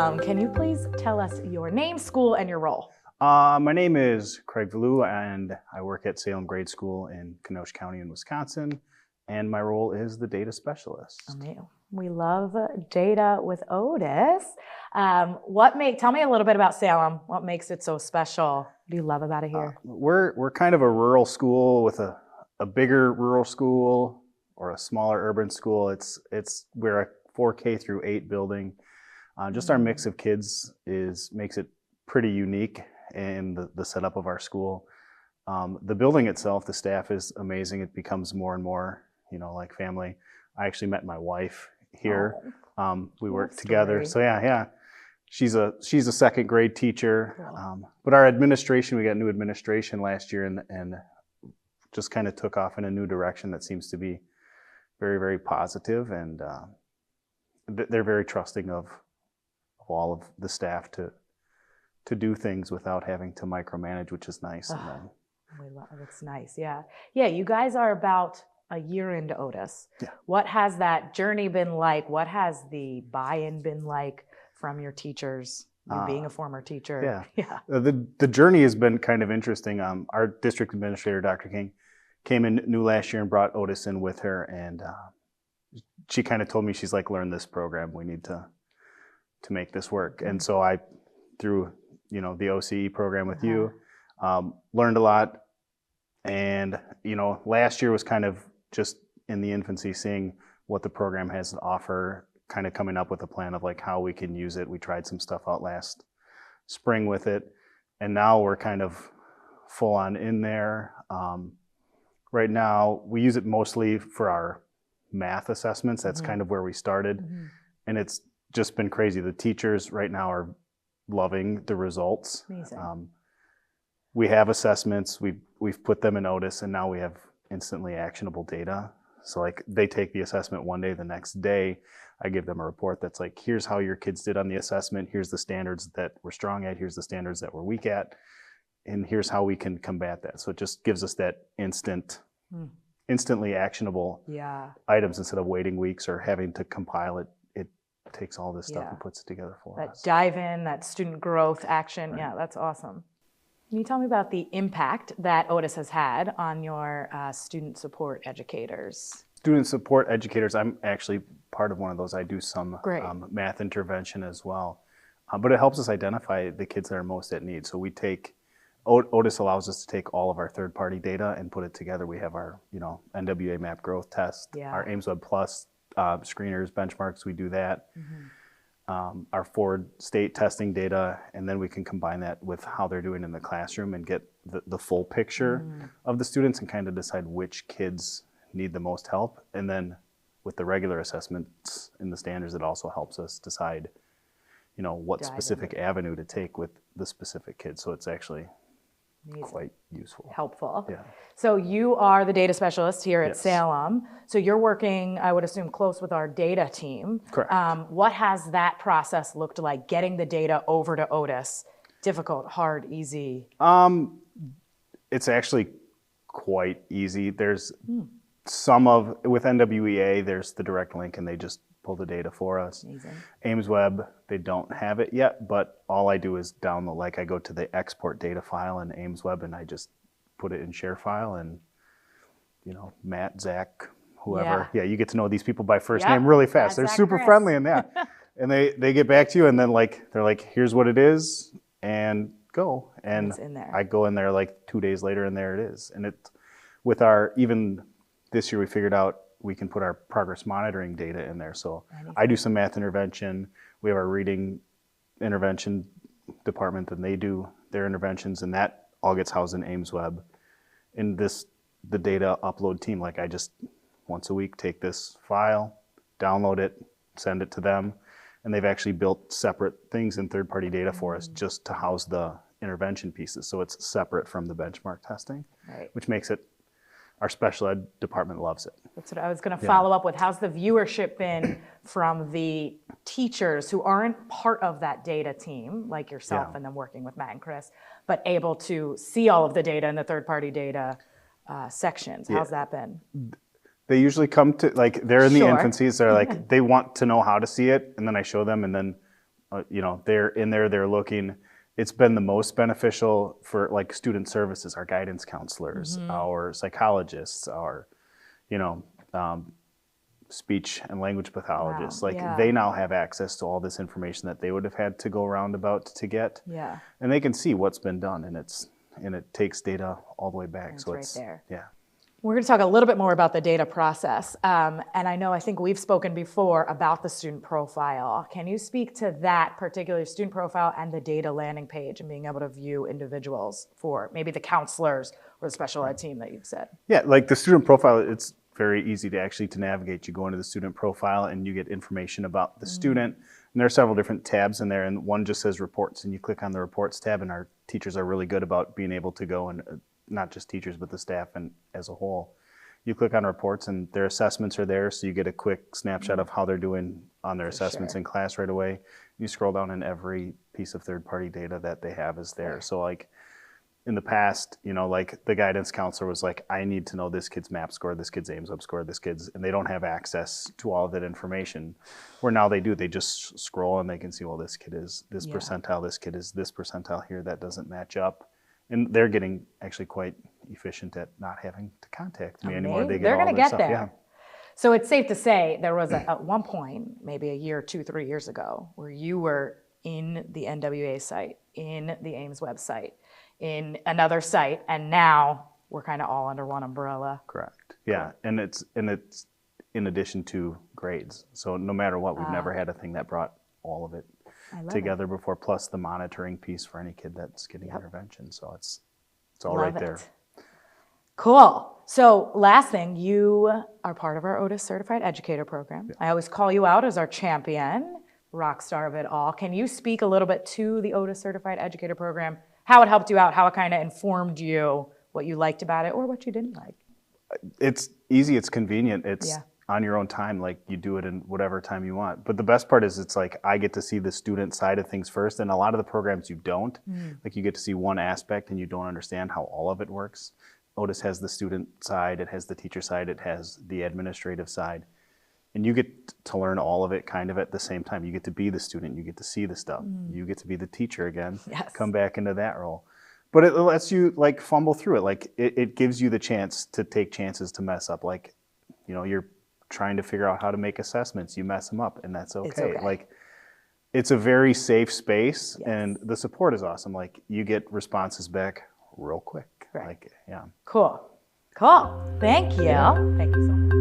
Can you please tell us your name, school, and your role? My name is Craig Velleux, and I work at Salem Grade School in Kenosha County in Wisconsin, and my role is the data specialist. We love data with Otus. Tell me a little bit about Salem. What makes it so special? What do you love about it here? We're kind of a rural school with a bigger rural school or a smaller urban school. We're a 4K through 8 building. Just our mix of kids makes it pretty unique in the setup of our school. The building itself, the staff is amazing. It becomes more and more, like family. I actually met my wife here. We work together. So yeah. She's a second grade teacher. Cool. But our administration, we got new administration last year and just kind of took off in a new direction that seems to be very, very positive, and they're very trusting of all of the staff to do things without having to micromanage, which is nice. It's nice, yeah. Yeah, you guys are about a year into Otus. Yeah. What has that journey been like? What has the buy-in been like from your teachers? You being a former teacher. Yeah. The journey has been kind of interesting. Our district administrator, Dr. King, came in new last year and brought Otus in with her, and she kind of told me, she's like, learn this program. We need to make this work. And so I, through the OCE program with you, learned a lot. And last year was kind of just in the infancy, seeing what the program has to offer, kind of coming up with a plan of like how we can use it. We tried some stuff out last spring with it, and now we're kind of full on in there. Right now we use it mostly for our math assessments. That's kind of where we started, and it's just been crazy. The teachers right now are loving the results. Amazing. We have assessments, we've put them in Otus, and now we have instantly actionable data. So like they take the assessment one day, the next day I give them a report that's like, here's how your kids did on the assessment, here's the standards that we're strong at, here's the standards that we're weak at, and here's how we can combat that. So it just gives us that instantly actionable items instead of waiting weeks or having to compile it. It takes all this stuff and puts it together for us. That dive in, that student growth action, Right. Yeah, that's awesome. Can you tell me about the impact that Otus has had on your student support educators? Student support educators, I'm actually part of one of those. I do some math intervention as well. But it helps us identify the kids that are most at need. So we take, Otus allows us to take all of our third-party data and put it together. We have our NWA map growth test, our AIMSweb Plus screeners, benchmarks, we do that. Our forward state testing data, and then we can combine that with how they're doing in the classroom and get the full picture of the students and kind of decide which kids need the most help. And then with the regular assessments in the standards, it also helps us decide, what specific avenue to take with the specific kids. So it's actually quite useful. Helpful. Yeah. So you are the data specialist here at Salem. So you're working, I would assume, close with our data team. Correct. What has that process looked like, getting the data over to Otus? Difficult, hard, easy? It's actually quite easy. There's with NWEA, there's the direct link and they just pull the data for us. Amazing. AIMSweb, they don't have it yet, but all I do is download, like I go to the export data file in AIMSweb and I just put it in share file, and Matt, Zach, whoever, you get to know these people by first name really fast. They're super friendly and and they get back to you, and then they're like, here's what it is, and go. And it's in there. I go in there like 2 days later and there it is. And even this year we figured out we can put our progress monitoring data in there. So I do some math intervention. We have our reading intervention department, and they do their interventions, and that all gets housed in AIMSweb. In the data upload team, like I just once a week take this file, download it, send it to them, and they've actually built separate things in third-party data for us just to house the intervention pieces. So it's separate from the benchmark testing, which makes it, our special ed department loves it. That's what I was going to follow up with. How's the viewership been from the teachers who aren't part of that data team, like yourself and then working with Matt and Chris, but able to see all of the data in the third-party data sections? How's that been? They usually come to, like, they're in the infancies, they're like, they want to know how to see it, and then I show them, and then they're in there, they're looking. It's been the most beneficial for like student services, our guidance counselors, our psychologists, our, speech and language pathologists. Wow, Like yeah. they now have access to all this information that they would have had to go roundabout to get. Yeah. And they can see what's been done, and it takes data all the way back. It's so right it's there. Yeah. We're going to talk a little bit more about the data process. And I think we've spoken before about the student profile. Can you speak to that particular student profile and the data landing page and being able to view individuals for maybe the counselors or the special ed team that you've said? Yeah, like the student profile, it's very easy to navigate. You go into the student profile and you get information about the student. And there are several different tabs in there, and one just says reports, and you click on the reports tab, and our teachers are really good about being able to go, and not just teachers, but the staff and as a whole. You click on reports and their assessments are there, so you get a quick snapshot of how they're doing on their assessments in class right away. You scroll down and every piece of third-party data that they have is there. So like in the past, like the guidance counselor was like, I need to know this kid's MAP score, this kid's Ames Web score, and they don't have access to all of that information. Where now they do, they just scroll and they can see, well, this kid is this percentile, this kid is this percentile here, that doesn't match up. And they're getting actually quite efficient at not having to contact me anymore. They're going to get there. Yeah. So it's safe to say there was at one point, maybe a year, 2-3 years ago, where you were in the NWA site, in the Ames website, in another site, and now we're kind of all under one umbrella. Correct. Yeah, and it's in addition to grades. So no matter what, we've never had a thing that brought all of it together before, plus the monitoring piece for any kid that's getting intervention. So it's all right there. Cool. So last thing, you are part of our Otus Certified Educator Program. I always call you out as our champion, rock star of it all. Can you speak a little bit to the Otus Certified Educator Program, how it helped you out, how it kind of informed you, what you liked about it or what you didn't like? It's easy, it's convenient, it's on your own time, like you do it in whatever time you want. But the best part is it's like I get to see the student side of things first, and a lot of the programs you don't. Like you get to see one aspect and you don't understand how all of it works. Otus has the student side, it has the teacher side, it has the administrative side. And you get to learn all of it kind of at the same time. You get to be the student, you get to see the stuff. You get to be the teacher again, come back into that role. But it lets you like fumble through it. Like it gives you the chance to take chances to mess up. Like, you're trying to figure out how to make assessments, you mess them up, and that's okay. It's okay. Like, it's a very safe space, and the support is awesome. Like, you get responses back real quick. Right. Like, yeah. Cool. Thank you. Thank you so much.